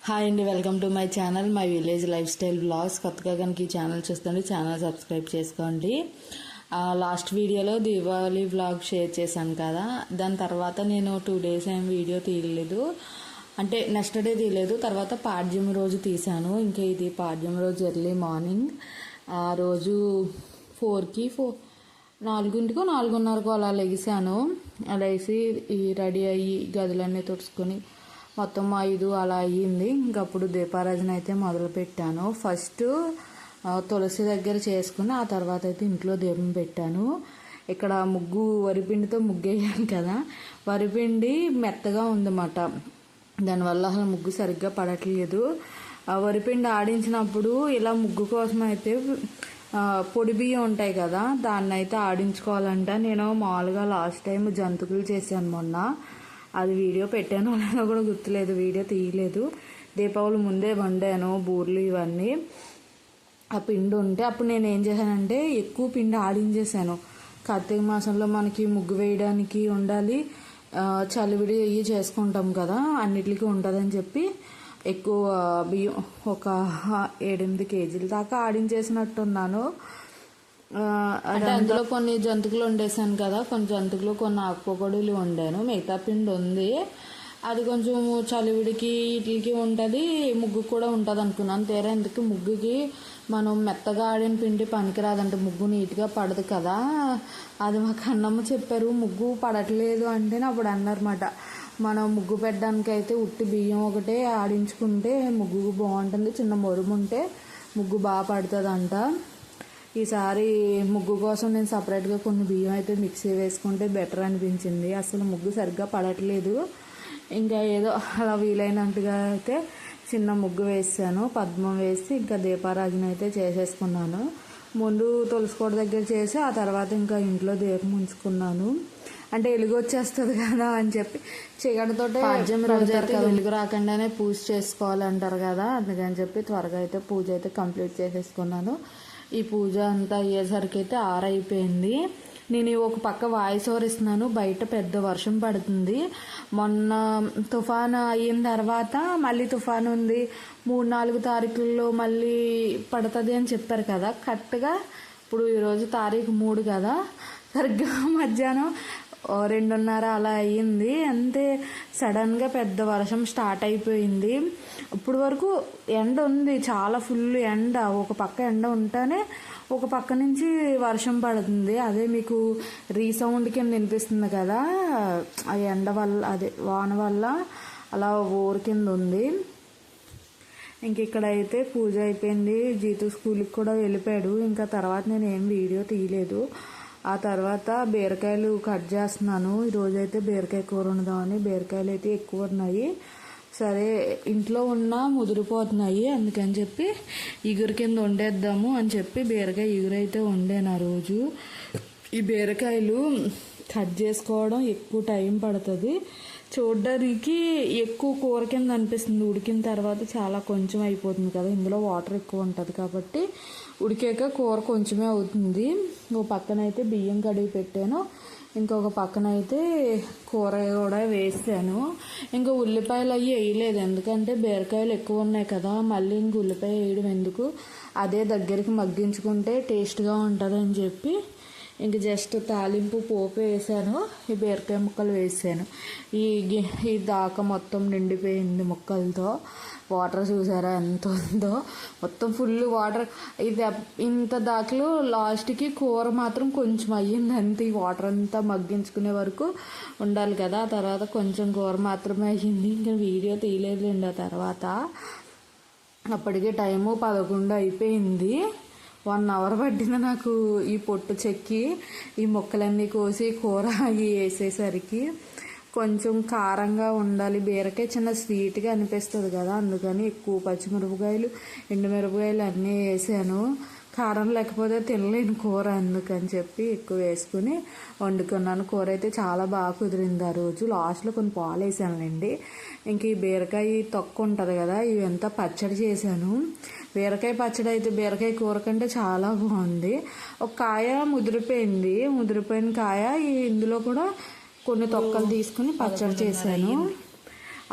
Hi అండి, welcome to my channel my village lifestyle blogs. కొత్తగా కనుక ఈ ఛానల్ చూస్తుంటే ఛానల్ సబ్స్క్రైబ్ చేసుకోండి. లాస్ట్ వీడియోలో దీపావళి వ్లాగ్ షేర్ చేశాను కదా, దాని తర్వాత నేను 2 days ఏం వీడియో తీయలేదు, అంటే నెక్స్ట్ డే తీయలేదు. తర్వాత పాడ్యం రోజు తీశాను. ఇంకా ఇది పాడ్యం రోజు ఎర్లీ మార్నింగ్. ఆ రోజు 4కి 4ంటికో 4:30కో అలా లెగిసాను. లేచి రెడీ అయ్యి గదులన్నీ తుడుచుకొని మొత్తం 5 అలా అయ్యింది. ఇంకప్పుడు దీపారాజన అయితే మొదలు పెట్టాను. ఫస్ట్ తులసి దగ్గర చేసుకుని ఆ తర్వాత అయితే ఇంట్లో దీపం పెట్టాను. ఇక్కడ వరిపిండితో ముగ్గు వేయాను కదా, వరిపిండి మెత్తగా ఉందన్నమాట, దానివల్ల అసలు ముగ్గు సరిగ్గా పడట్లేదు. వరిపిండి ఆడించినప్పుడు ఇలా ముగ్గు కోసం అయితే పొడి బియ్యం ఉంటాయి కదా, దాన్ని అయితే ఆడించుకోవాలంట. నేను మామూలుగా లాస్ట్ టైం జంతుకులు చేశాను మొన్న, అది వీడియో పెట్టాను అలాగా కూడా గుర్తులేదు, వీడియో తీయలేదు. దీపావళి ముందే వండాను బూర్లు ఇవన్నీ. ఆ పిండి ఉంటే అప్పుడు నేను ఏం చేశానంటే ఎక్కువ పిండి ఆడించేసాను. కార్తీక మాసంలో మనకి ముగ్గు వేయడానికి ఉండాలి, చలివిడి అయ్యి చేసుకుంటాం కదా, అన్నిటికీ ఉంటుందని చెప్పి ఎక్కువ బియ్యం ఒక 7-8 kgs దాకా ఆడించేసినట్టున్నాను. అంటే అందులో కొన్ని జంతుకులు వండేసాను కదా, కొన్ని జంతుకులు కొన్ని ఆకుపొగడులు వండాను. మిగతా పిండి ఉంది, అది కొంచెం చలివిడికి వీటికి ఉంటుంది, ముగ్గు కూడా ఉంటుంది అనుకున్నాను. తీరా ఎందుకు ముగ్గుకి మనం మెత్తగా ఆడిన పిండి పనికిరాదంటే ముగ్గు నీట్గా పడదు కదా. అది మాకు అన్నమ్మ చెప్పారు, ముగ్గు పడట్లేదు అంటే అప్పుడు అన్నారన్నమాట. మనం ముగ్గు పెట్టడానికి అయితే ఉట్టి బియ్యం ఒకటే ఆడించుకుంటే ముగ్గు బాగుంటుంది, చిన్న మొరుము ఉంటే ముగ్గు బాగా పడుతుందంట. ఈసారి ముగ్గు కోసం నేను సపరేట్గా కొన్ని బియ్యం అయితే మిక్సీ వేసుకుంటే బెటర్ అనిపించింది. అసలు ముగ్గు సరిగ్గా పడట్లేదు. ఇంకా ఏదో అలా వీలైనట్టుగా అయితే చిన్న ముగ్గు వేసాను, పద్మం వేసి ఇంకా దీపారాజన అయితే చేసేసుకున్నాను. ముందు తులసికోట దగ్గర చేసి ఆ తర్వాత ఇంకా ఇంట్లో దీపం ఉంచుకున్నాను. అంటే వెలుగు వచ్చేస్తుంది కదా అని చెప్పి చీకటితోటే పాడ్యం రోజు అయితే వెలుగు రాకుండానే పూజ చేసుకోవాలంటారు కదా, అందుకని చెప్పి త్వరగా అయితే పూజ అయితే కంప్లీట్ చేసేసుకున్నాను. ఈ పూజ అంతా అయ్యేసరికి అయితే 6 అయిపోయింది. నేను ఒక పక్క వాయిస్ ఓవర్ ఇస్తున్నాను, బయట పెద్ద వర్షం పడుతుంది. మొన్న తుఫాను అయిన తర్వాత మళ్ళీ తుఫాను ఉంది, 3-4 తారీఖుల్లో మళ్ళీ పడుతుంది అని చెప్పారు కదా. కరెక్ట్గా ఇప్పుడు ఈరోజు తారీఖు 3 కదా, సరిగ్గా మధ్యాహ్నం 2:30 అలా అయ్యింది. అంతే సడన్గా పెద్ద వర్షం స్టార్ట్ అయిపోయింది. ఇప్పుడు వరకు ఎండ ఉంది, చాలా ఫుల్ ఎండ, ఒక పక్క ఎండ ఉంటేనే ఒక పక్క నుంచి వర్షం పడుతుంది. అదే మీకు రీసౌండ్ కింద వినిపిస్తుంది కదా, ఆ ఎండ వల్ల అదే వాన వల్ల అలా ఊరు కింద ఉంది. ఇంక ఇక్కడైతే పూజ అయిపోయింది, జీతు స్కూల్కి కూడా వెళ్ళిపోయాడు. ఇంకా తర్వాత నేను ఏం వీడియో తీయలేదు. ఆ తర్వాత బీరకాయలు కట్ చేస్తున్నాను. ఈరోజైతే బీరకాయ కూర వండుదామని, బీరకాయలు అయితే ఎక్కువ ఉన్నాయి. సరే ఇంట్లో ఉన్న ముదిరిపోతున్నాయి, అందుకని చెప్పి ఇగురు కింద వండేద్దాము అని చెప్పి బీరకాయ ఇగురు అయితే వండాను ఆ రోజు. ఈ బీరకాయలు కట్ చేసుకోవడం ఎక్కువ టైం పడుతుంది, చూడడానికి ఎక్కువ కూర కింద అనిపిస్తుంది. ఉడికిన తర్వాత చాలా కొంచెం అయిపోతుంది కదా, ఇందులో వాటర్ ఎక్కువ ఉంటుంది కాబట్టి ఉడికాక కూర కొంచెమే అవుతుంది. ఒక పక్కన అయితే బియ్యం కడిగి పెట్టాను, ఇంకొక పక్కన అయితే కూర కూడా వేసాను. ఇంకా ఉల్లిపాయలు అవి వేయలేదు, ఎందుకంటే బీరకాయలు ఎక్కువ ఉన్నాయి కదా, మళ్ళీ ఇంక ఉల్లిపాయ వేయడం ఎందుకు, అదే దగ్గరికి మగ్గించుకుంటే టేస్ట్గా ఉంటుందని చెప్పి ఇంక జస్ట్ తాలింపు పోపు వేసాను, ఈ బీరకాయ ముక్కలు వేసాను. ఈ దాకా మొత్తం నిండిపోయింది ముక్కలతో. వాటర్ చూసారా ఎంత ఉందో, మొత్తం ఫుల్ వాటర్. ఇది ఇంత దాకలు లాస్ట్కి కూర మాత్రం కొంచెం అయ్యింది అంతే. ఈ వాటర్ అంతా మగ్గించుకునే వరకు ఉండాలి కదా, ఆ తర్వాత కొంచెం కూర మాత్రమే అయ్యింది. ఇంకా వీడియో తీయలేదులేండి. ఆ తర్వాత అప్పటికే టైము 11 అయిపోయింది. 1 hour పట్టింది నాకు ఈ పొట్టు చెక్కి ఈ ముక్కలన్నీ కోసి కూర వేసేసరికి. కొంచెం కారంగా ఉండాలి, బీరకాయ చిన్న స్వీట్గా అనిపిస్తుంది కదా, అందుకని ఎక్కువ పచ్చిమిరపకాయలు ఎండుమిరపకాయలు అన్నీ వేసాను. కారం లేకపోతే తినలేను కూర, అందుకని చెప్పి ఎక్కువ వేసుకుని వండుకున్నాను. కూర అయితే చాలా బాగా కుదిరింది ఆ రోజు. లాస్ట్లో కొన్ని పాలు వేసానులేండి. ఇంక ఈ బీరకాయ తొక్క ఉంటుంది కదా, ఇవంతా పచ్చడి చేశాను. బీరకాయ పచ్చడి అయితే బీరకాయ కూర కంటే చాలా బాగుంది. ఒక కాయ ముదిరిపోయిన కాయ ఇందులో కూడా కొన్ని తొక్కలు తీసుకుని పచ్చడి చేశాను.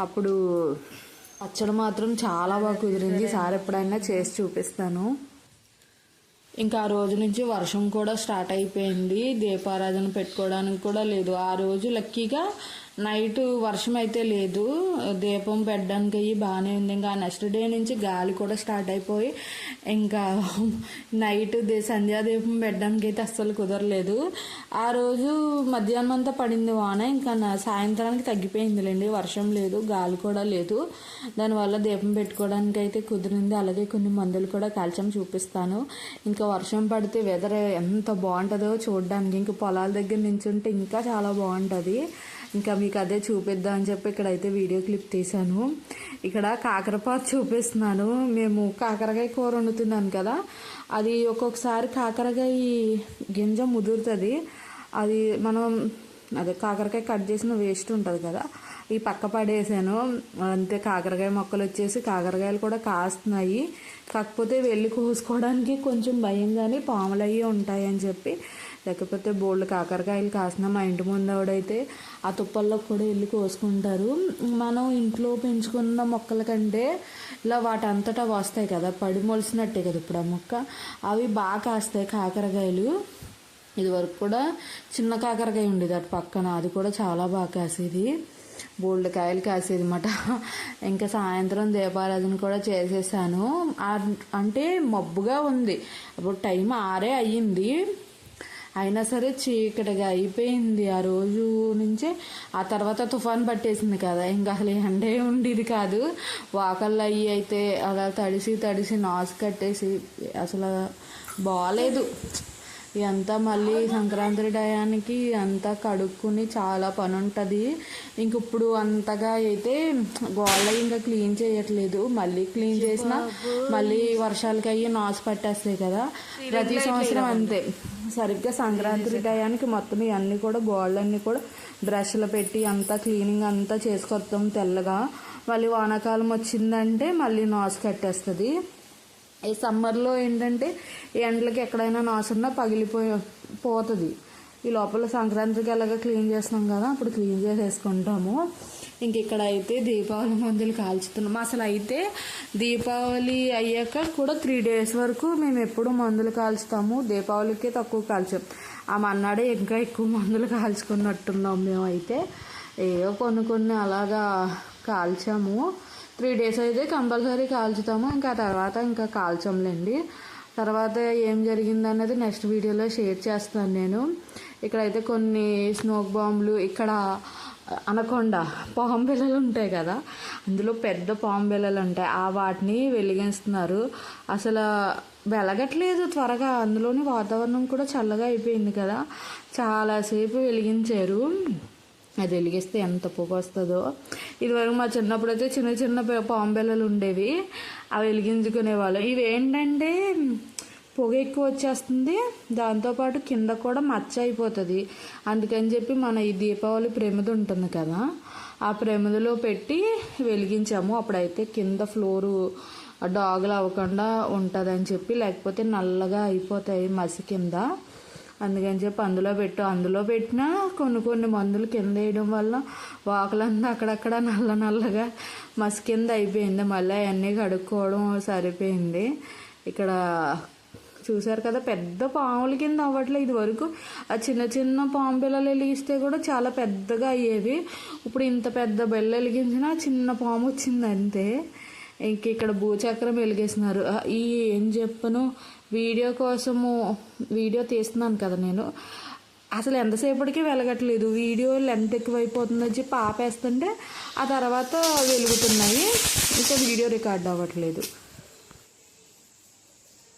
అప్పుడు పచ్చడి మాత్రం చాలా బాగా కుదిరింది. ఈసారి ఎప్పుడైనా చేసి చూపిస్తాను. ఇంకా ఆ రోజు నుంచి వర్షం కూడా స్టార్ట్ అయిపోయింది. దీపారాధన పెట్టుకోవడానికి కూడా లేదు. ఆ రోజు లక్కీగా నైట్ వర్షం అయితే లేదు. దీపం పెట్టడానికి అయ్యి బాగానే ఉంది. ఇంకా నెక్స్ట్ డే నుంచి గాలి కూడా స్టార్ట్ అయిపోయి ఇంకా నైట్ సంధ్యాదీపం పెట్టడానికి అయితే అస్సలు కుదరలేదు. ఆ రోజు మధ్యాహ్నం అంతా పడింది వాన. ఇంకా సాయంత్రానికి తగ్గిపోయిందిలేండి. వర్షం లేదు, గాలి కూడా లేదు. దానివల్ల దీపం పెట్టుకోవడానికి అయితే కుదిరింది. అలాగే కొన్ని మందులు కూడా కాల్చాం, చూపిస్తాను. ఇంకా వర్షం పడితే వెదర్ ఎంత బాగుంటుందో చూడడానికి. ఇంకా పొలాల దగ్గర నించుంటే ఇంకా చాలా బాగుంటుంది. ఇంకా మీకు అదే చూపిద్దాం అని చెప్పి ఇక్కడైతే వీడియో క్లిప్ తీశాను. ఇక్కడ కాకరపాదు చూపిస్తున్నాను. మేము కాకరకాయ కూర వండుతున్నాను కదా, అది ఒక్కొక్కసారి కాకరకాయ గింజ ముదురుతుంది. అది మనం అదే కాకరకాయ కట్ చేసిన వేస్ట్ ఉంటుంది కదా, ఈ పక్క పడేసాను అంతే. కాకరకాయ మొక్కలు వచ్చేసి కాకరకాయలు కూడా కాస్తున్నాయి. కాకపోతే వెళ్ళి కోసుకోవడానికి కొంచెం భయం, కానీ పాములు అయ్యి ఉంటాయని చెప్పి, లేకపోతే బోల్డ్ కాకరకాయలు కాసిన మా ఇంటి ముందు ఆవిడైతే ఆ తుప్పల్లో కూడా వెళ్ళి కోసుకుంటారు. మనం ఇంట్లో పెంచుకున్న మొక్కల కంటే ఇలా వాటంతటా వస్తాయి కదా, పడి మొలిసినట్టే కదా ఇప్పుడు ఆ మొక్క, అవి బాగా కాస్తాయి కాకరకాయలు. ఇది వరకు కూడా చిన్న కాకరకాయ ఉండేది అటు పక్కన, అది కూడా చాలా బాగా కాసేది. బోల్డ్ కాయలు కాసేది అన్నమాట. ఇంకా సాయంత్రం దీపారాధన కూడా చేసేసాను. అంటే మబ్బుగా ఉంది, అప్పుడు టైం 6 అయ్యింది. అయినా సరే చీకటిగా అయిపోయింది ఆ రోజు నుంచే. ఆ తర్వాత తుఫాన్ పట్టేసింది కదా, ఇంకా అసలు ఎండే ఉండేది కాదు. వాకళ్ళు అయ్యి అయితే అలా తడిసి నాసు కట్టేసి అసలు బాగాలేదు. ఇదంతా మళ్ళీ సంక్రాంతి టయానికి అంతా కడుక్కుని చాలా పని ఉంటుంది. ఇంక ఇప్పుడు అంతగా అయితే గోళ్ళ ఇంకా క్లీన్ చేయట్లేదు. మళ్ళీ క్లీన్ చేసినా మళ్ళీ వర్షాలకి అయ్యి నాసు పట్టేస్తాయి కదా, ప్రతి సంవత్సరం అంతే. సరిగ్గా సంక్రాంతి టయానికి మొత్తం ఇవన్నీ కూడా గోళ్ళన్నీ కూడా బ్రష్లు పెట్టి అంతా క్లీనింగ్ అంతా చేసుకొస్తాం తెల్లగా. మళ్ళీ వానాకాలం వచ్చిందంటే మళ్ళీ నాసు కట్టేస్తుంది. ఈ సమ్మర్లో ఏంటంటే ఎండలకి ఎక్కడైనా నాసున్నా పోతుంది. ఈ లోపల సంక్రాంతికి ఎలాగ క్లీన్ చేస్తున్నాం కదా, అప్పుడు క్లీన్ చేసేసుకుంటాము. ఇంక ఇక్కడ అయితే దీపావళి మందులు కాల్చుతున్నాం. అసలు అయితే దీపావళి అయ్యాక కూడా 3 days వరకు మేము ఎప్పుడు మందులు కాల్చుతాము. దీపావళికే తక్కువ కాల్చాం. ఆ మన్నాడే ఇంకా ఎక్కువ మందులు కాల్చుకున్నట్టున్నాం మేము. అయితే ఏవో కొన్ని అలాగా కాల్చాము. 3 days అయితే కంపల్సరీ కాల్చుతాము. ఇంకా తర్వాత ఇంకా కాల్చంలేండి. తర్వాత ఏం జరిగిందన్నది నెక్స్ట్ వీడియోలో షేర్ చేస్తాను నేను. ఇక్కడైతే కొన్ని స్మోక్ బాంబులు, ఇక్కడ అనకొండ పాము బిళ్ళలు ఉంటాయి కదా, అందులో పెద్ద పాము బిళ్ళలు ఉంటాయి, ఆ వాటిని వెలిగిస్తున్నారు. అసలు వెలగట్లేదు త్వరగా. అందులోని వాతావరణం కూడా చల్లగా అయిపోయింది కదా, చాలాసేపు వెలిగించారు. అది వెలిగిస్తే ఎంత పొగ వస్తుందో. ఇదివరకు మా చిన్నప్పుడు అయితే చిన్న పాము బిళ్ళలు ఉండేవి, అవి వెలిగించుకునేవాళ్ళం. ఇవి ఏంటంటే పొగ ఎక్కువ వచ్చేస్తుంది, దాంతోపాటు కింద కూడా మచ్చ అయిపోతుంది. అందుకని చెప్పి మన ఈ దీపావళి ప్రమిద ఉంటుంది కదా, ఆ ప్రమిదలో పెట్టి వెలిగించాము. అప్పుడైతే కింద ఫ్లోరు డాగులు అవ్వకుండా ఉంటుందని చెప్పి, లేకపోతే నల్లగా అయిపోతాయి మసి కింద. అందుకని చెప్పి అందులో పెట్టినా కొన్ని మందులు కింద వేయడం వల్ల వాకులంతా అక్కడక్కడ నల్లగా మసి కింద అయిపోయింది. మళ్ళీ అవన్నీ కడుక్కోవడం సరిపోయింది. ఇక్కడ చూసారు కదా, పెద్ద పాముల కింద అవ్వట్లేదు. ఇది వరకు ఆ చిన్న పాము బిళ్ళలు వెలిగిస్తే కూడా చాలా పెద్దగా అయ్యేవి. ఇప్పుడు ఇంత పెద్ద బిళ్ళ వెలిగించినా చిన్న పాము వచ్చింది అంతే. ఇంక ఇక్కడ భూచక్రం వెలిగేస్తున్నారు. ఈ ఏం చెప్పను, వీడియో తీస్తున్నాను కదా నేను, అసలు ఎంతసేపటికి వెలగట్లేదు. వీడియో లెంత్ ఎక్కువైపోతుందని చెప్పి ఆపేస్తుంటే ఆ తర్వాత వెలుగుతున్నాయి. ఇంకా వీడియో రికార్డ్ అవ్వట్లేదు.